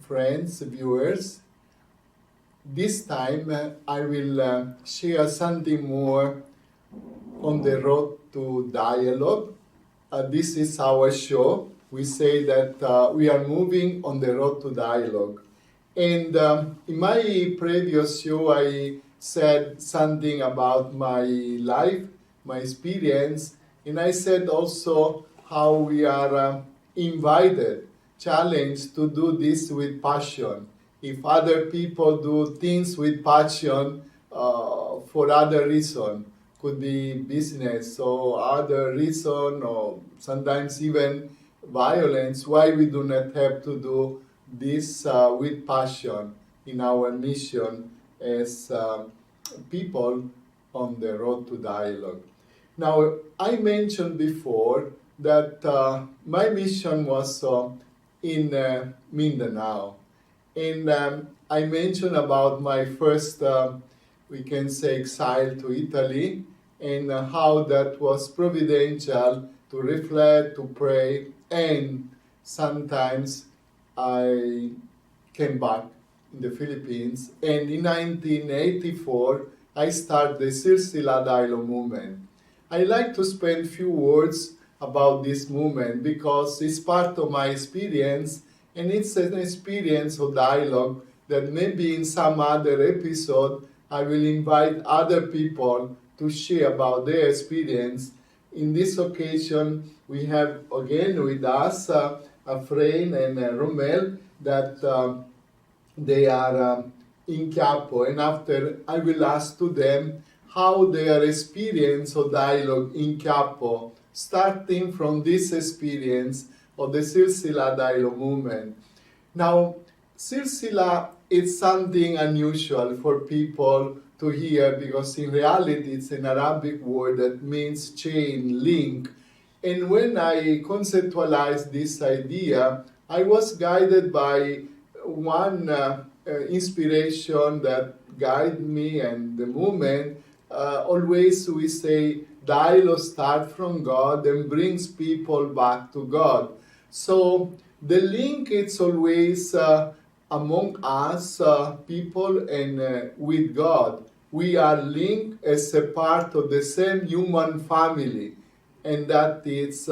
friends, viewers. This time I will share something more on the road to dialogue. This is our show. We say that we are moving on the road to dialogue. And in my previous show, I said something about my life, my experience, and I said also how we are invited, challenged to do this with passion. If other people do things with passion for other reason, could be business or other reason or sometimes even violence, why we do not have to do this with passion in our mission as people on the road to dialogue. Now, I mentioned before that my mission was in Mindanao. And I mentioned about my first, we can say, exile to Italy, and how that was providential to reflect, to pray, and sometimes I came back in the Philippines. And in 1984, I started the Silsihah Dialogue Movement. I like to spend few words about this movement because it's part of my experience, and it's an experience of dialogue that maybe in some other episode I will invite other people to share about their experience. In this occasion, we have again with us Efrain and Romel that they are in Quiapo, and after I will ask to them how their experience of dialogue in Quiapo, starting from this experience of the Silsihah Dialogue Movement. Now, silsila is something unusual for people to hear because in reality it's an Arabic word that means chain, link. And when I conceptualized this idea, I was guided by one inspiration that guided me and the movement. Always we say dialogue starts from God and brings people back to God. So the link is always among us people and with God. We are linked as a part of the same human family, and that is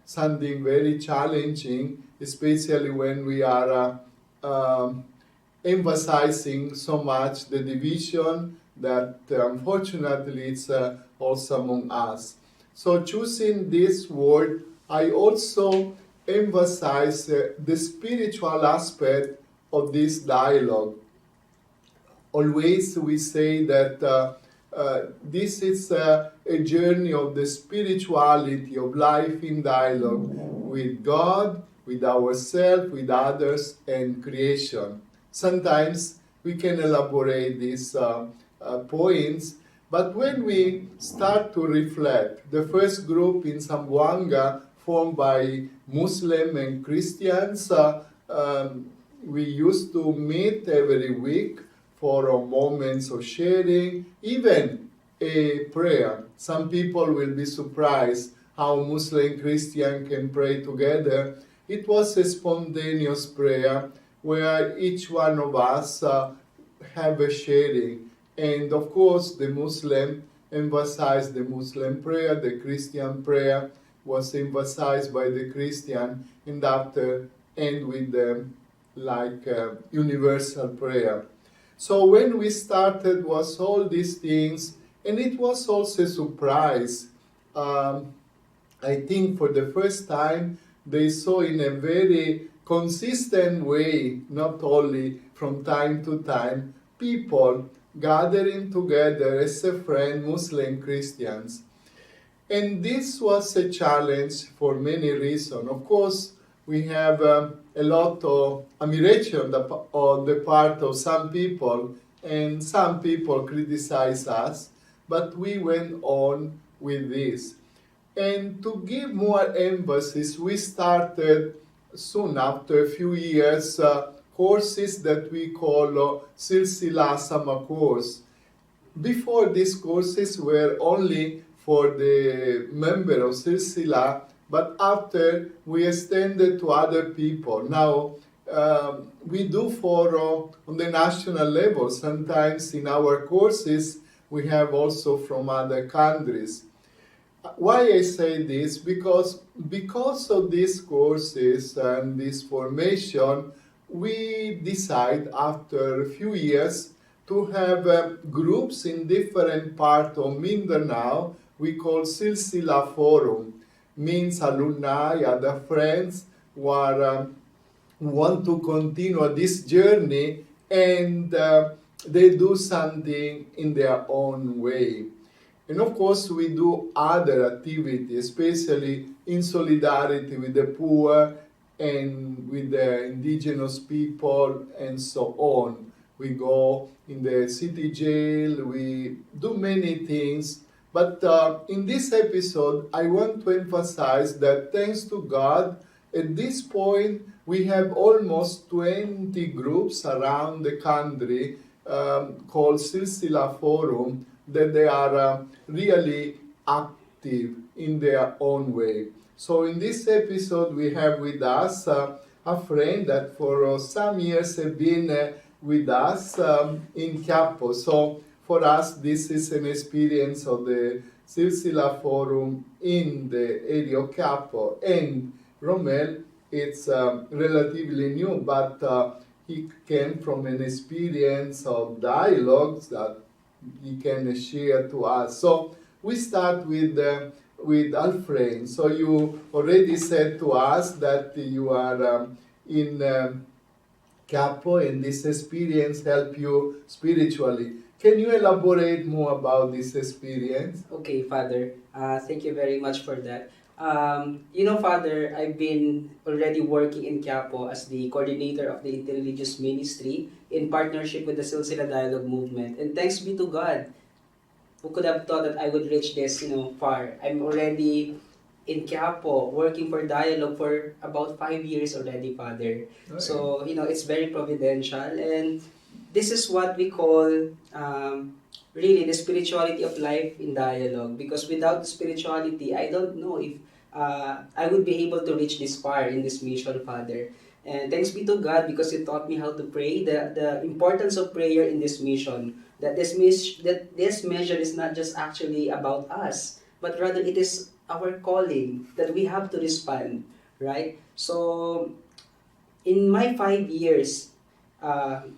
something very challenging, especially when we are emphasizing so much the division that unfortunately it's also among us. So choosing this word, I also emphasize the spiritual aspect of this dialogue. Always we say that this is a journey of the spirituality of life in dialogue with God, with ourselves, with others, and creation. Sometimes we can elaborate these points, but when we start to reflect, the first group in Zamboanga formed by Muslim and Christians, we used to meet every week for moments of sharing, even a prayer. Some people will be surprised how Muslim and Christian can pray together. It was a spontaneous prayer where each one of us have a sharing. And of course, the Muslim emphasized the Muslim prayer, the Christian prayer was emphasized by the Christian, and after end with the universal prayer. So when we started was all these things, and it was also a surprise. I think for the first time they saw in a very consistent way, not only from time to time, people gathering together as a friend, Muslim Christians. And this was a challenge for many reasons. Of course, we have a lot of admiration on the part of some people, and some people criticize us, but we went on with this. And to give more emphasis, we started soon after a few years courses that we call Silsila Sama course. Before these courses were only for the member of Silsila, but after we extended to other people. Now we do for on the national level. Sometimes in our courses we have also from other countries. Why I say this? Because of these courses and this formation, we decide after a few years to have groups in different parts of Mindanao. We call Silsila Forum, means alumni, other friends who are want to continue this journey, and they do something in their own way. And of course, we do other activities, especially in solidarity with the poor and with the indigenous people and so on. We go in the city jail, we do many things. But in this episode, I want to emphasize that thanks to God, at this point, we have almost 20 groups around the country called Silsila Forum, that they are really active in their own way. So in this episode, we have with us a friend that for some years have been with us in Quiapo. So for us, this is an experience of the Silsila Forum in the area of Quiapo. And Romel, it's relatively new, but he came from an experience of dialogues that he can share to us. So we start with Alfred. So you already said to us that you are in Capo, and this experience helped you spiritually. Can you elaborate more about this experience? Okay, Father. Thank you very much for that. Father, I've been already working in Quiapo as the coordinator of the interreligious ministry in partnership with the Silsihah Dialogue Movement. And thanks be to God, who could have thought that I would reach this, far. I'm already in Quiapo working for Dialogue for about 5 years already, Father. Okay. So, it's very providential. And this is what we call really the spirituality of life in Dialogue, because without the spirituality, I don't know if I would be able to reach this far in this mission, Father. And thanks be to God, because He taught me how to pray, the importance of prayer in this mission, that this measure is not just actually about us, but rather it is our calling that we have to respond, right? So, in my 5 years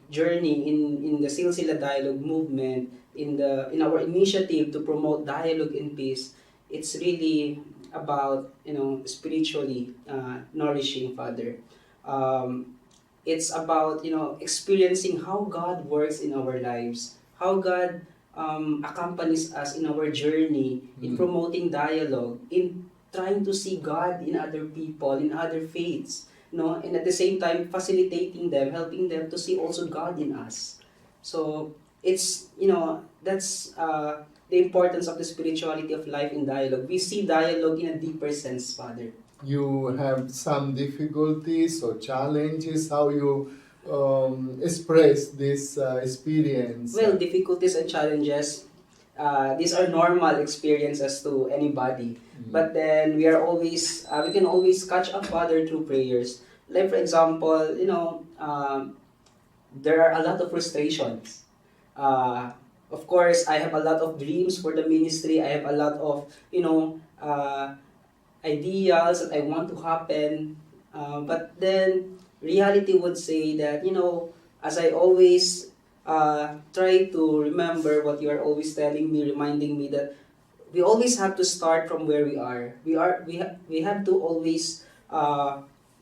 journey in the Silsila Dialogue Movement, in our initiative to promote dialogue and peace, it's really about spiritually nourishing, Father. It's about experiencing how God works in our lives, how God accompanies us in our journey in promoting dialogue, in trying to see God in other people, in other faiths, and at the same time facilitating them, helping them to see also God in us. So it's that's the importance of the spirituality of life in dialogue. We see dialogue in a deeper sense, Father. You have some difficulties or challenges, how you express this experience? Well, difficulties and challenges, these are normal experiences to anybody. But then we can always catch up, Father, through prayers. Like for example, there are a lot of frustrations. Of course, I have a lot of dreams for the ministry. I have a lot of, ideals that I want to happen. But then reality would say that, as I always try to remember what you are always telling me, reminding me that we always have to start from where we are. We have to always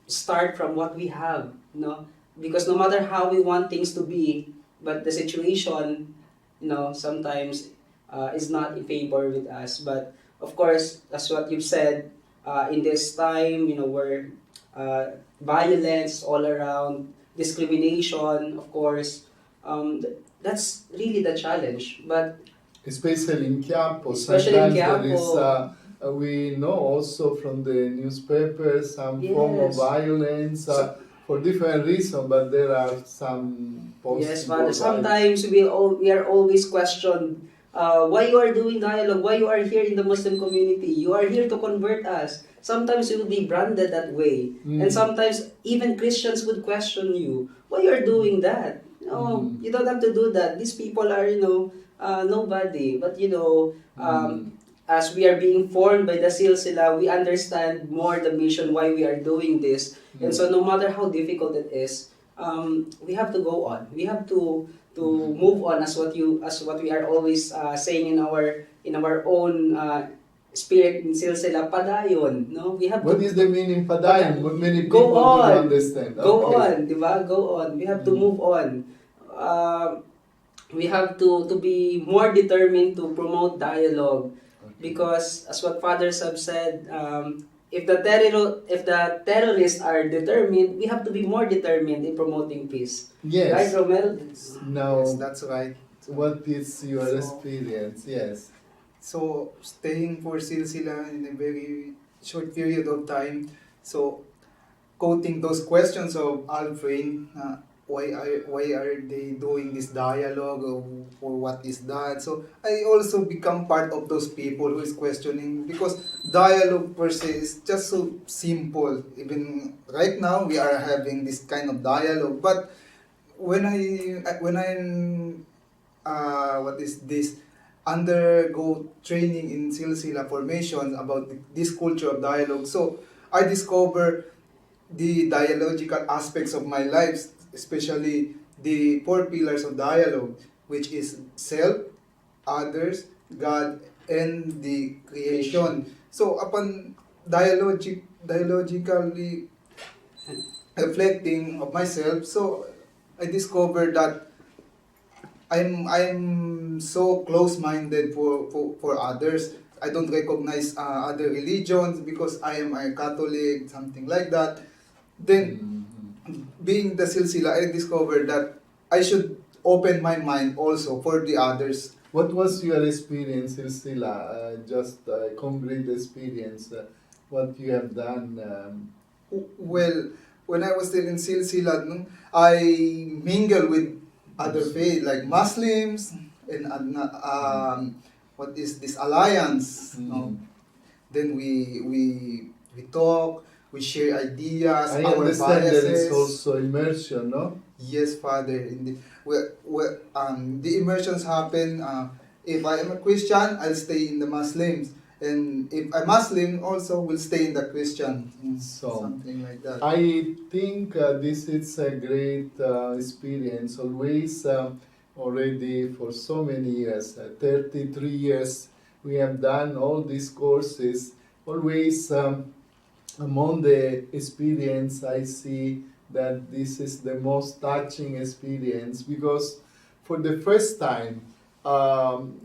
start from what we have, because no matter how we want things to be, but the situation, sometimes is not in favor with us. But of course, as what you've said, in this time, where violence all around, discrimination, of course, that's really the challenge. But especially in Quiapo, especially in sometimes there is, Quiapo, we know also from the newspapers some form of yes, violence for different reasons, but there are some yes, possible Father. Sometimes we are always questioned why you are doing dialogue, why you are here in the Muslim community. You are here to convert us. Sometimes you will be branded that way. And sometimes even Christians would question you, why you are doing that? No, you don't have to do that. These people are, nobody. But, as we are being formed by the Silsila, we understand more the mission, why we are doing this. And so no matter how difficult it is, we have to go on. We have to move on, as what we are always saying in our own spirit in Silsila, padayon. No, we have What to is the meaning padayon? What many go people on. don't understand. Go Okay. on, di ba? Go on. We have to move on. We have to be more determined to promote dialogue, because as what fathers have said, if the terrorists are determined, we have to be more determined in promoting peace. Yes. Right, Romel? Now, Yes, that's right. what is your So- experience? Yes. So, staying for Silsila in a very short period of time, so quoting those questions of Alfred, why are they doing this dialogue, or what is that? So I also become part of those people who is questioning, because dialogue per se is just so simple. Even right now we are having this kind of dialogue, but when I'm what is this, undergo training in Silsila formation about this culture of dialogue, so I discover the dialogical aspects of my life, especially the four pillars of dialogue, which is self, others, God, and the creation. So upon dialogically reflecting of myself, so I discovered that I'm so close-minded for others. I don't recognize other religions because I am a Catholic, something like that. Then, being the Silsila, I discovered that I should open my mind also for the others. What was your experience, Silsila? Just a complete experience. What you have done? Well, when I was still in Silsila, no, I mingle with other faith like Muslims and what is this alliance? No? Then we talk, we share ideas, I our understand that biases. it's also immersion, no? Yes, Father. The immersions happen. If I am a Christian, I'll stay in the Muslims, and if I'm Muslim, also will stay in the Christian. So, Something like that. I think this is a great experience. Always, already for so many years, 33 years, we have done all these courses. Always, among the experience, I see that this is the most touching experience, because for the first time,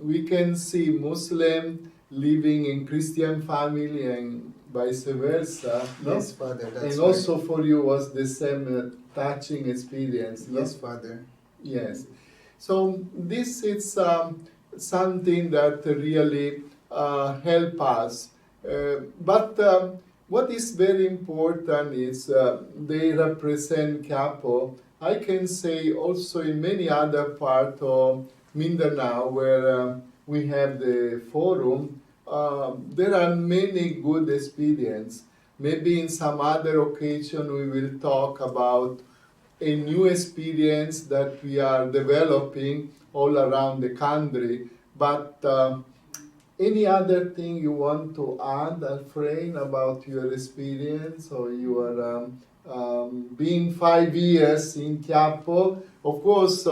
we can see Muslim living in Christian family and vice versa. No? Yes, Father. That's And right. also for you was the same touching experience. No? Yes, Father. Yes. So this is something that really help us. But what is very important is they represent Quiapo. I can say also in many other parts of Mindanao where we have the forum, there are many good experience. Maybe in some other occasion we will talk about a new experience that we are developing all around the country. But any other thing you want to add, Alfred, about your experience or your being 5 years in Quiapo? Of course,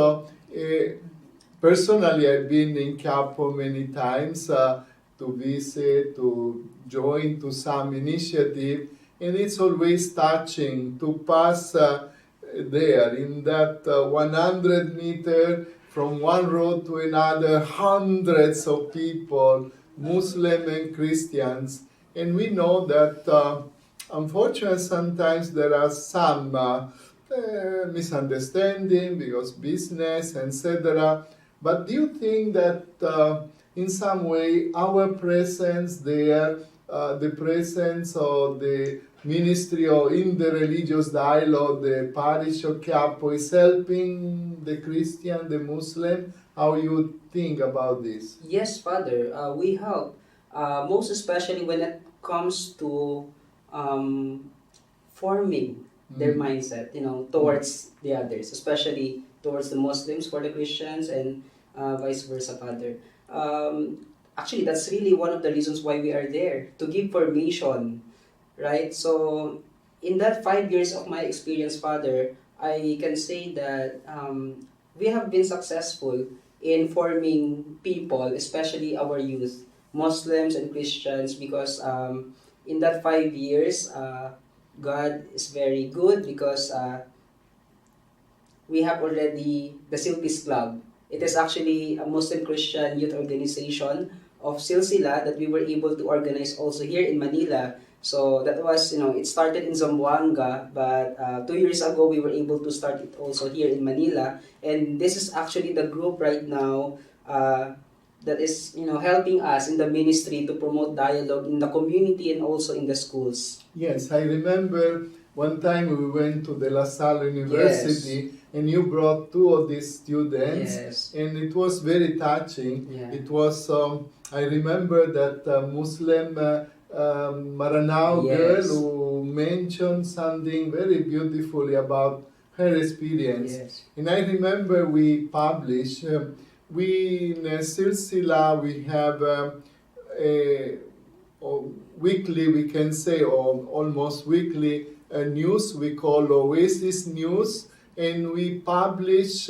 personally, I've been in Quiapo many times to visit, to join to some initiative, and it's always touching to pass there in that 100 meter from one road to another, hundreds of people, Muslim and Christians, and we know that unfortunately sometimes there are some misunderstanding because business, etc. But do you think that in some way our presence there, the presence of the ministry or in the religious dialogue, the parish of Quiapo is helping the Christian, the Muslim how you think about this. Yes, Father, we help. Most especially when it comes to um, forming their Mm. mindset, towards the others, especially towards the Muslims for the Christians and vice versa, Father. Actually, that's really one of the reasons why we are there, to give formation, right? So, in that 5 years of my experience, Father, I can say that we have been successful in forming people, especially our youth, Muslims and Christians, because in that 5 years, God is very good because we have already the Silpis Club. It is actually a Muslim Christian youth organization of Silsila that we were able to organize also here in Manila. So that was, it started in Zamboanga, but 2 years ago we were able to start it also here in Manila. And this is actually the group right now that is, helping us in the ministry to promote dialogue in the community and also in the schools. Yes, I remember one time we went to the La Salle University and you brought two of these students, Yes. and it was very touching. Yeah. It was, I remember that Muslim Maranao girl Yes. who mentioned something very beautifully about her experience. Yes. And I remember we published, we in Silsila, we have or weekly, we can say, or almost weekly news we call Oasis News, and we publish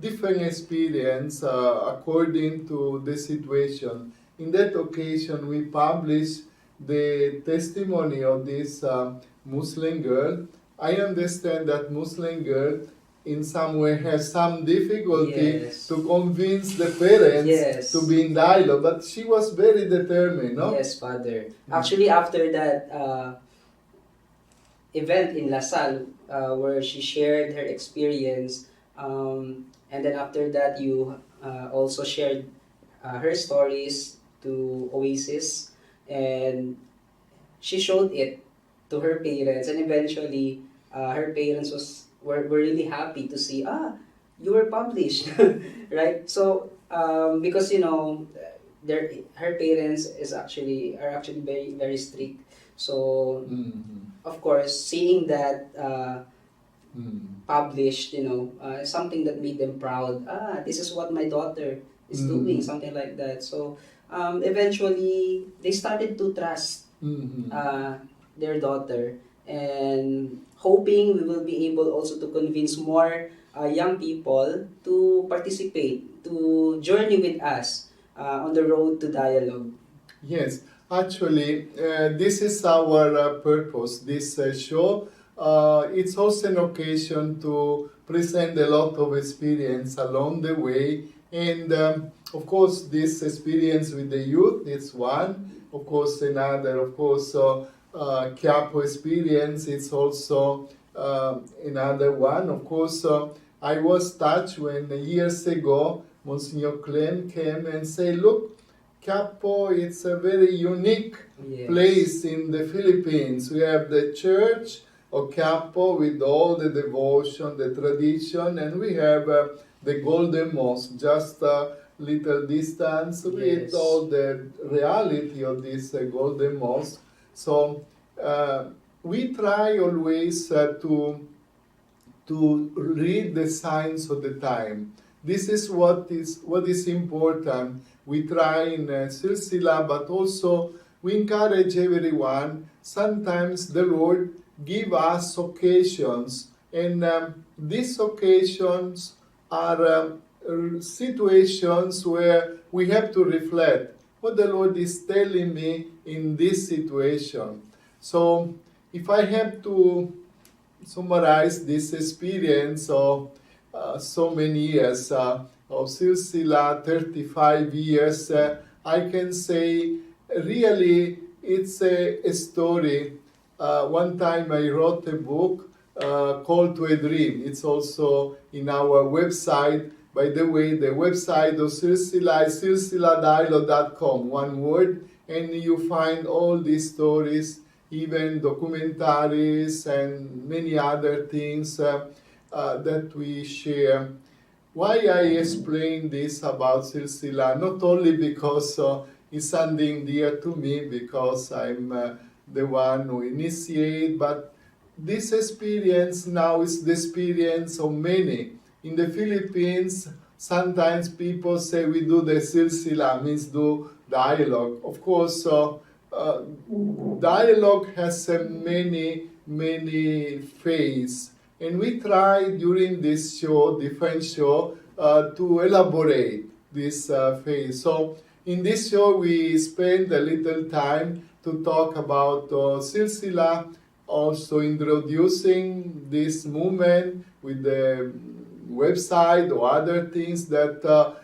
different experience according to the situation. In that occasion, we published the testimony of this Muslim girl. I understand that Muslim girl in some way has some difficulty Yes. to convince the parents Yes. to be in dialogue, but she was very determined, no? Yes, Father. Actually, after that event in La Salle, where she shared her experience, and then after that, you also shared her stories to Oasis, and she showed it to her parents, and eventually, her parents were really happy to see, you were published, right? So, because her parents are actually very very strict. So of course, seeing that published, something that made them proud. This is what my daughter is doing, something like that. So eventually, they started to trust their daughter, and hoping we will be able also to convince more young people to participate, to journey with us on the road to dialogue. Yes, actually, this is our purpose, this show. It's also an occasion to present a lot of experience along the way. And of course, this experience with the youth is one. Of course, another, of course, Chiapo experience is also another one. Of course, I was touched when years ago, Monsignor Clem came and said, look, Quiapo, it's a very unique place in the Philippines. We have the church of Quiapo with all the devotion, the tradition, and we have the Golden Mosque, just a little distance with all the reality of this Golden Mosque. So we try always to read the signs of the time. This is what is important. We try in Silsila, but also we encourage everyone. Sometimes the Lord give us occasions, and these occasions are situations where we have to reflect what the Lord is telling me in this situation. So if I have to summarize this experience of so many years of Silsila, 35 years, I can say really it's a story. One time I wrote a book called To a Dream. It's also in our website. By the way, the website of Silsila is silsiladialogue.com, one word, and you find all these stories, even documentaries and many other things that we share. why I explain this about silsila, not only because it's something dear to me, because I'm the one who initiate, but this experience now is the experience of many. In the Philippines, sometimes people say we do the silsila, means do dialogue. Of course, dialogue has many phases, and we try during this show, different show, to elaborate this phase. So in this show, we spend a little time to talk about silsila, also introducing this movement with the website or other things that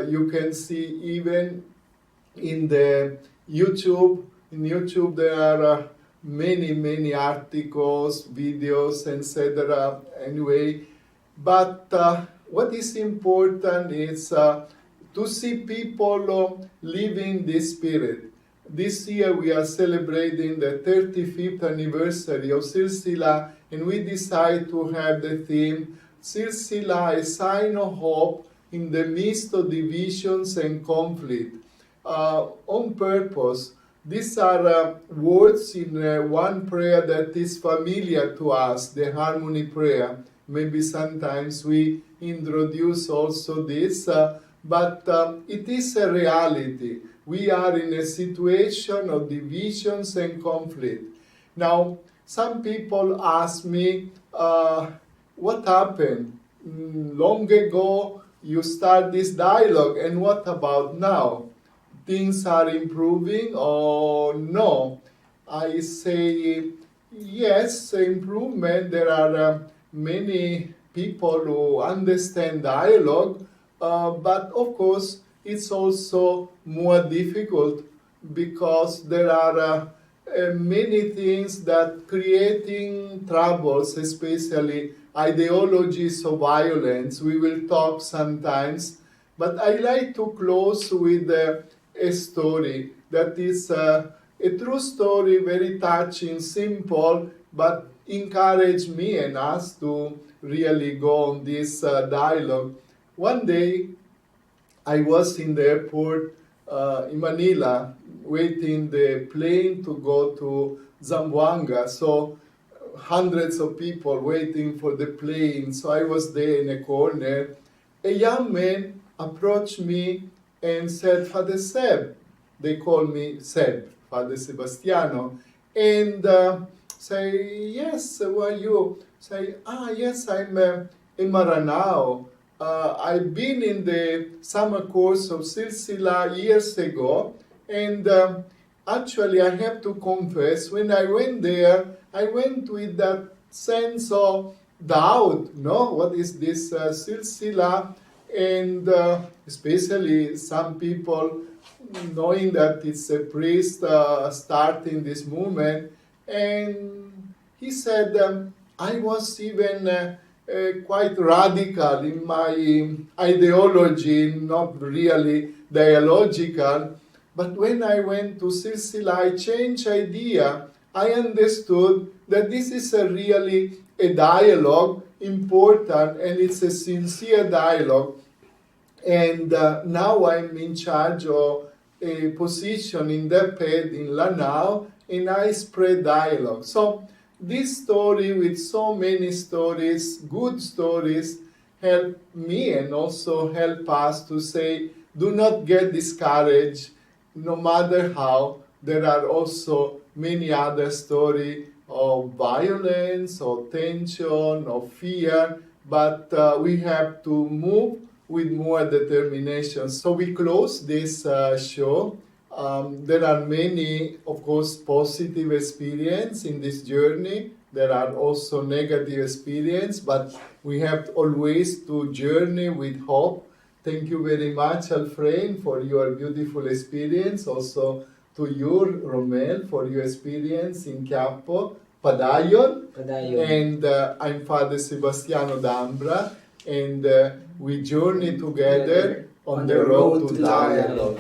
you can see even in the YouTube. In YouTube, there are many articles, videos, etc. Anyway, but what is important is to see people living this spirit. This year we are celebrating the 35th anniversary of Silsila, and we decided to have the theme Silsila, a sign of hope in the midst of divisions and conflict. On purpose. These are words in one prayer that is familiar to us, the harmony prayer. Maybe sometimes we introduce also this, but it is a reality. We are in a situation of divisions and conflict. Now, some people ask me, what happened? Long ago, you start this dialogue, and what about now? Things are improving or no? I say yes, improvement. There are many people who understand dialogue, but of course it's also more difficult because there are many things that creating troubles, especially ideologies of violence. We will talk sometimes, but I like to close with a story that is a true story, very touching, simple, but encouraged me and us to really go on this dialogue. One day, I was in the airport in Manila, waiting the plane to go to Zamboanga. So hundreds of people waiting for the plane. So I was there in a corner. A young man approached me and said, Father Seb, they call me Seb, Father Sebastiano, and say, yes, who are you? Say, yes, I'm in Maranao. I've been in the summer course of Silsila years ago, and actually I have to confess, when I went there, I went with that sense of doubt, no? What is this Silsila? And especially some people knowing that it's a priest starting this movement. And he said, I was even quite radical in my ideology, not really dialogical. But when I went to Silsila, I changed idea. I understood that this is really a dialogue, important, and it's a sincere dialogue. And now I'm in charge of a position in the PED in Lanao, and I spread dialogue. So this story with so many stories, good stories, help me and also help us to say, do not get discouraged, no matter how. There are also many other stories of violence, of tension, of fear, but we have to move with more determination. So we close this show. There are many, of course, positive experiences in this journey. There are also negative experiences, but we have always to journey with hope. Thank you very much, Alfred, for your beautiful experience. Also to you, Romel, for your experience in Campo Padayon. And I'm Father Sebastiano D'Ambra, and we journey together on the road to dialogue.